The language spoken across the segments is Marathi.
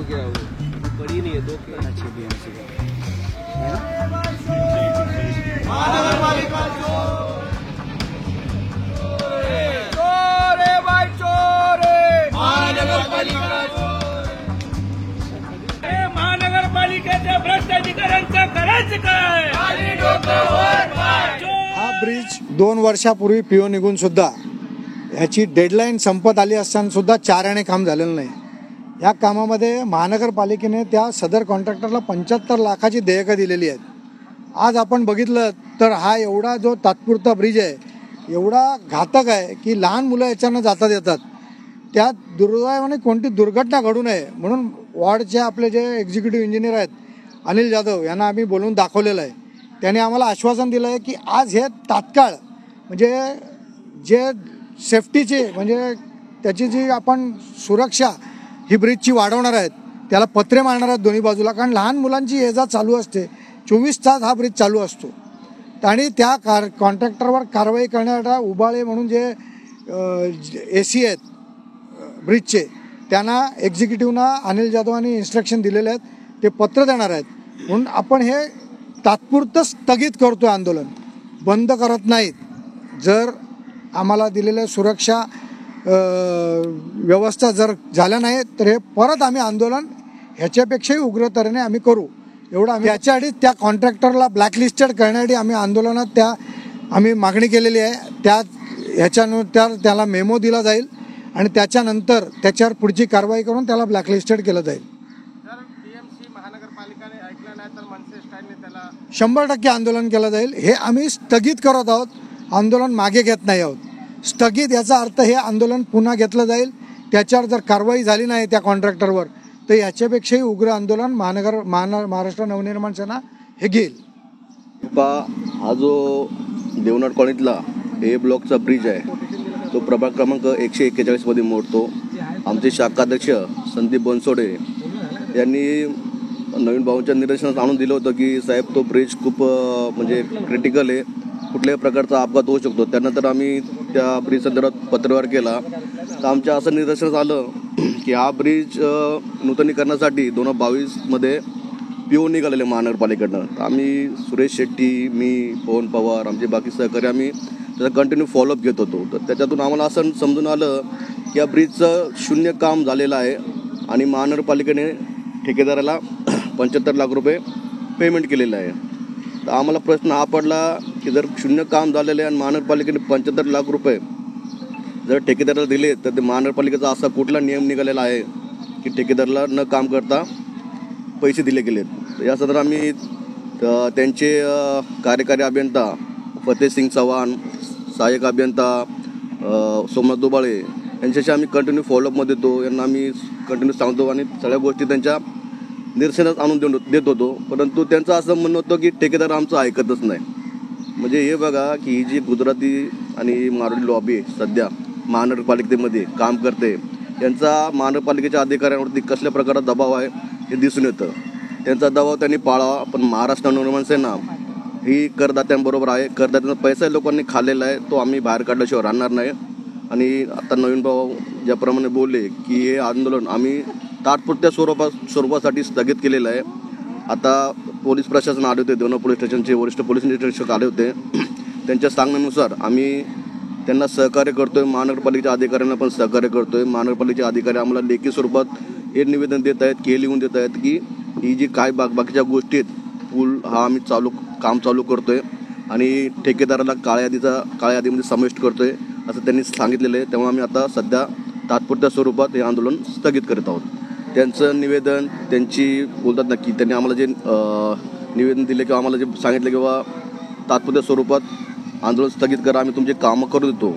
हो गया वो बड़ी नहीं है 2 के अच्छे बीएमसी का है ना। महानगरपालिका चोर है भाई चोर है महानगरपालिका महानगरपालिकेच्या भ्रष्ट अधिकाऱ्यांचं करायचं काय। हा ब्रिज 2 वर्षापूर्वी पीओ निघून सुद्धा याची डेडलाईन संपत आली असताना सुद्धा 4 आणे काम झालेलं नाही। या कामामध्ये महानगरपालिकेने त्या सदर कॉन्ट्रॅक्टरला 75 लाखाची देयकं दिलेली आहेत। आज आपण बघितलं तर हा एवढा जो तात्पुरता ब्रिज आहे एवढा घातक आहे की लहान मुलं याच्यानं जातात येतात। त्यात दुर्दैवाने कोणती दुर्घटना घडू नये म्हणून वॉर्डचे आपले जे एक्झिक्युटिव्ह इंजिनियर आहेत अनिल जाधव यांना आम्ही बोलवून दाखवलेलं आहे। त्यांनी आम्हाला आश्वासन दिलं आहे की आज हे तात्काळ म्हणजे जे सेफ्टीची म्हणजे त्याची जी आपण सुरक्षा ही ब्रिजची वाढवणार आहेत त्याला पत्रे मारणार आहेत दोन्ही बाजूला, कारण लहान मुलांची ये जा चालू असते 24 तास हा ब्रिज चालू असतो। आणि त्या कॉन्ट्रॅक्टरवर कारवाई करण्यासाठी उबाळे म्हणून जे AC आहेत ब्रिजचे त्यांना एक्झिक्युटिव्हना अनिल जाधवांनी इन्स्ट्रक्शन दिलेले आहेत, ते पत्र देणार आहेत। म्हणून आपण हे तात्पुरतं स्थगित करतोय, आंदोलन बंद करत नाहीत। जर आम्हाला दिलेल्या सुरक्षा व्यवस्था जर झाल्या नाही तर हे परत आम्ही आंदोलन ह्याच्यापेक्षाही उग्र तऱ्हेने आम्ही करू एवढं आम्ही त्याच्यासाठी त्या कॉन्ट्रॅक्टरला ब्लॅकलिस्टेड करण्यासाठी आम्ही आंदोलनात आम्ही मागणी केलेली आहे। ह्याच्यानुसार त्याला मेमो दिला जाईल आणि त्याच्यानंतर त्याच्यावर पुढची कारवाई करून त्याला ब्लॅकलिस्टेड केलं जाईल। जर बीएमसी महानगरपालिकेने ऐकलं नाही तर मनसे स्टँडने त्याला 100% आंदोलन केलं जाईल। हे आम्ही स्थगित करत आहोत, आंदोलन मागे घेत नाही आहोत। स्थगित याचा अर्थ हे आंदोलन पुन्हा घेतलं जाईल, त्याच्यावर जर कारवाई झाली नाही त्या कॉन्ट्रॅक्टरवर तर याच्यापेक्षाही उग्र आंदोलन महाराष्ट्र नवनिर्माण सेना हे घेईल। हा जो देवनाथ कॉलनीतला A ब्लॉकचा ब्रिज आहे तो प्रभाग क्रमांक 141 मध्ये मोडतो। आमचे शाखाध्यक्ष संदीप बनसोडे यांनी नवीन भाऊंच्या निदर्शनास आणून दिलं होतं की साहेब तो ब्रिज खूप म्हणजे क्रिटिकल आहे, कुठल्याही प्रकारचा अपघात होऊ शकतो। त्यानंतर आम्ही त्या ब्रिज संदर्भात पत्रव्यवहार केला तर आमच्या असं निदर्शनास आलं की हा ब्रिज नूतनीकरणासाठी 2022 मध्ये पीओ निघालेले महानगरपालिकेकडनं। आम्ही सुरेश शेट्टी, मी, पवन पवार, आमचे बाकी सहकारी आम्ही त्याचा कंटिन्यू फॉलोअप घेत होतो। तर त्याच्यातून आम्हाला असं समजून आलं की या ब्रिजचं शून्य काम झालेलं आहे आणि महानगरपालिकेने ठेकेदाराला 75 लाख रुपये पेमेंट केलेलं आहे। तर आम्हाला प्रश्न हा पडला की जर शून्य काम झालेलं आहे आणि महानगरपालिकेने 75 लाख रुपये जर ठेकेदाराला दिले तर ते महानगरपालिकेचा असा कुठला नियम निघालेला आहे की ठेकेदाराला न काम करता पैसे दिले गेलेत। तर या संदर्भात आम्ही त्यांचे कार्यकारी अभियंता फतेहसिंग चव्हाण, सहाय्यक अभियंता सोमनाथ दुबाळे यांच्याशी आम्ही कंटिन्यू फॉलोअपमध्ये येतो। यांना आम्ही कंटिन्यू सांगतो आणि सगळ्या गोष्टी त्यांच्या निदर्शनास आणून देत होतो, परंतु त्यांचं असं म्हणणं होतं की ठेकेदार आमचं ऐकतच नाही। म्हणजे हे बघा की ही जी गुजराती आणि मारवाडी लॉबी सध्या महानगरपालिकेमध्ये काम करते त्यांचा महानगरपालिकेच्या अधिकाऱ्यांवरती कसल्या प्रकारचा दबाव आहे हे दिसून येतं। त्यांचा दबाव त्यांनी पाळावा, पण महाराष्ट्र नवनिर्माण सेना ही करदात्यांबरोबर आहे। करदात्यांचा पैसा लोकांनी खाल्लेला आहे, तो आम्ही बाहेर काढल्याशिवाय राहणार नाही। आणि आता नवीन भाऊ ज्याप्रमाणे बोलले की हे आंदोलन आम्ही तात्पुरत्या स्वरूपासाठी स्थगित केलेलं आहे। आता पोलीस प्रशासन आले होते, देवना पोलीस स्टेशनचे वरिष्ठ पोलीस निरीक्षक आले होते, त्यांच्या सांगण्यानुसार आम्ही त्यांना सहकार्य करतोय, महानगरपालिकेच्या अधिकाऱ्यांना पण सहकार्य करतोय। महानगरपालिकेचे अधिकारी आम्हाला लेखी स्वरूपात हे निवेदन देत आहेत की हे लिहून देत आहेत की ही जी काय बाकीच्या गोष्टी आहेत पूल हा आम्ही काम चालू करतोय आणि ठेकेदाराला काळ्या यादीमध्ये समाविष्ट करतोय असं त्यांनी सांगितलेलं आहे। तेव्हा आम्ही आता सध्या तात्पुरत्या स्वरूपात हे आंदोलन स्थगित करत आहोत। त्यांचं निवेदन त्यांची बोलतात ना की त्यांनी आम्हाला जे निवेदन दिले किंवा आम्हाला जे सांगितलं किंवा तात्पुरत्या स्वरूपात आंदोलन स्थगित करा, आम्ही तुमचे कामं करू देतो।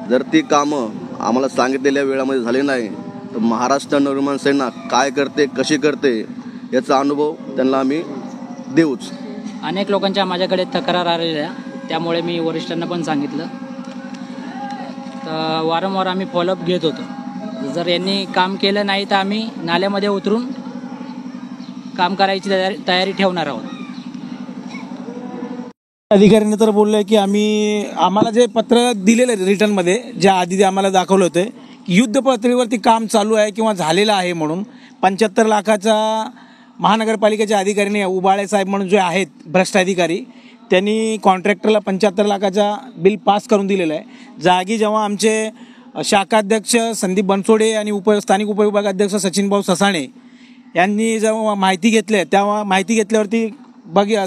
जर ती कामं आम्हाला सांगितलेल्या वेळामध्ये झाले नाही तर महाराष्ट्र नवनिर्माण सेना काय करते कशी करते याचा अनुभव त्यांना आम्ही देऊच। अनेक लोकांच्या माझ्याकडे तक्रार आलेल्या, त्यामुळे मी वरिष्ठांना पण सांगितलं, तर वारंवार आम्ही फॉलोअप घेत होतो। जर यांनी काम केलं नाही तर आम्ही नाल्यामध्ये उतरून काम करायची तयारी ठेवणार आहोत। अधिकाऱ्यांनी तर बोलले की आम्हाला जे पत्र दिलेलं रिटर्नमध्ये जे आधी आम्हाला दाखवलं होतं की युद्ध पातळीवरती काम चालू आहे किंवा झालेलं आहे म्हणून, 75 लाखाचा महानगरपालिकेच्या अधिकाऱ्याने उबाळे साहेब म्हणून जे आहेत भ्रष्ट अधिकारी, त्यांनी कॉन्ट्रॅक्टरला 75 लाखाचा बिल पास करून दिलेलं आहे. जागी जेव्हा आमचे शाखाध्यक्ष संदीप बनसोडे आणि स्थानिक उपविभागाध्यक्ष सचिनभाऊ ससाणे यांनी जेव्हा माहिती घेतली, तेव्हा माहिती घेतल्यावरती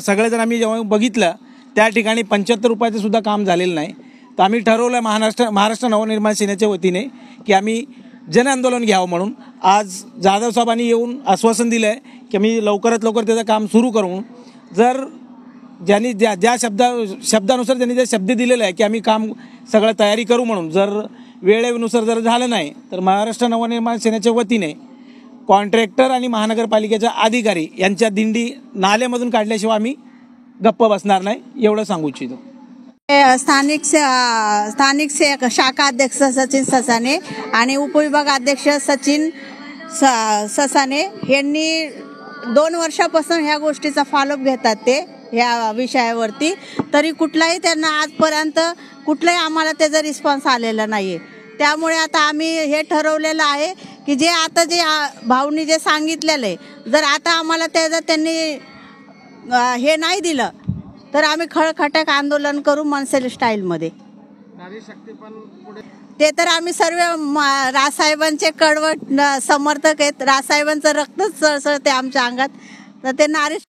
सगळेजण आम्ही जेव्हा बघितलं त्या ठिकाणी 75 रुपयाचं सुद्धा काम झालेलं नाही. तर आम्ही ठरवलं महाराष्ट्र नवनिर्माण सेनेच्या वतीने की आम्ही जनआंदोलन घ्यावं म्हणून. आज जाधव साहेबांनी येऊन आश्वासन दिलं आहे की आम्ही लवकरात लवकर त्याचं काम सुरू करू. जर ज्यांनी ज्या शब्दानुसार त्यांनी जे शब्द दिलेले आहे की आम्ही काम सगळं तयारी करू म्हणून, जर वेळेनुसार जर झालं नाही तर महाराष्ट्र नवनिर्माण सेनेच्या वतीने कॉन्ट्रॅक्टर आणि महानगरपालिकेचा अधिकारी यांच्या दिंडी नाल्यामधून काढल्याशिवाय आम्ही गप्प बसणार नाही, एवढं सांगू इच्छितो. स्थानिक शाखा अध्यक्ष सचिन ससाने आणि उपविभाग अध्यक्ष सचिन ससाने यांनी 2 वर्षापासून ह्या गोष्टीचा फॉलोअप घेतात ते ह्या विषयावरती, तरी कुठलाही त्यांना आजपर्यंत कुठलाही आम्हाला त्याचा रिस्पॉन्स आलेला नाहीये. त्यामुळे आता आम्ही हे ठरवलेलं आहे की जे आता जे भाऊनी जे सांगितलेलं आहे, जर आता आम्हाला त्याचं त्यांनी हे नाही दिलं तर आम्ही खळखटाक आंदोलन करू मनसे स्टाईलमध्ये. ते तर आम्ही सर्व राजसाहेबांचे कडवट समर्थक आहेत. राजसाहेबांचं रक्तच सळसळते आमच्या अंगात, तर ते नारी